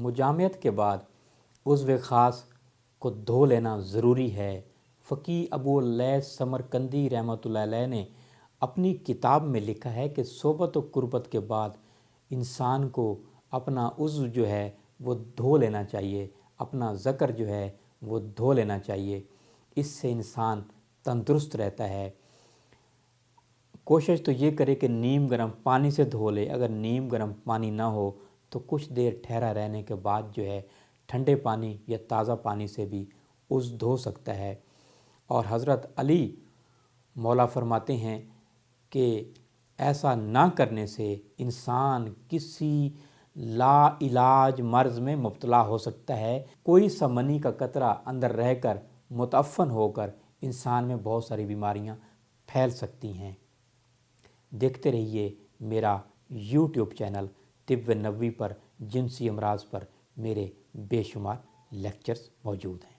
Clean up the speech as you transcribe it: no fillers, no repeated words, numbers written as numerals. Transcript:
مجامعت کے بعد عضو خاص کو دھو لینا ضروری ہے۔ فقی ابو اللیث سمرقندی رحمۃ اللہ علیہ نے اپنی کتاب میں لکھا ہے کہ صحبت و قربت کے بعد انسان کو اپنا عضو جو ہے وہ دھو لینا چاہیے، اپنا ذکر جو ہے وہ دھو لینا چاہیے۔ اس سے انسان تندرست رہتا ہے۔ کوشش تو یہ کرے کہ نیم گرم پانی سے دھو لے۔ اگر نیم گرم پانی نہ ہو تو کچھ دیر ٹھہرا رہنے کے بعد جو ہے ٹھنڈے پانی یا تازہ پانی سے بھی عضو دھو سکتا ہے۔ اور حضرت علی مولا فرماتے ہیں کہ ایسا نہ کرنے سے انسان کسی لا علاج مرض میں مبتلا ہو سکتا ہے۔ کوئی سا منی کا قطرہ اندر رہ کر متعفن ہو کر انسان میں بہت ساری بیماریاں پھیل سکتی ہیں۔ دیکھتے رہیے میرا یوٹیوب چینل طب نبوی پر جنسی امراض پر میرے بے شمار لیکچرز موجود ہیں۔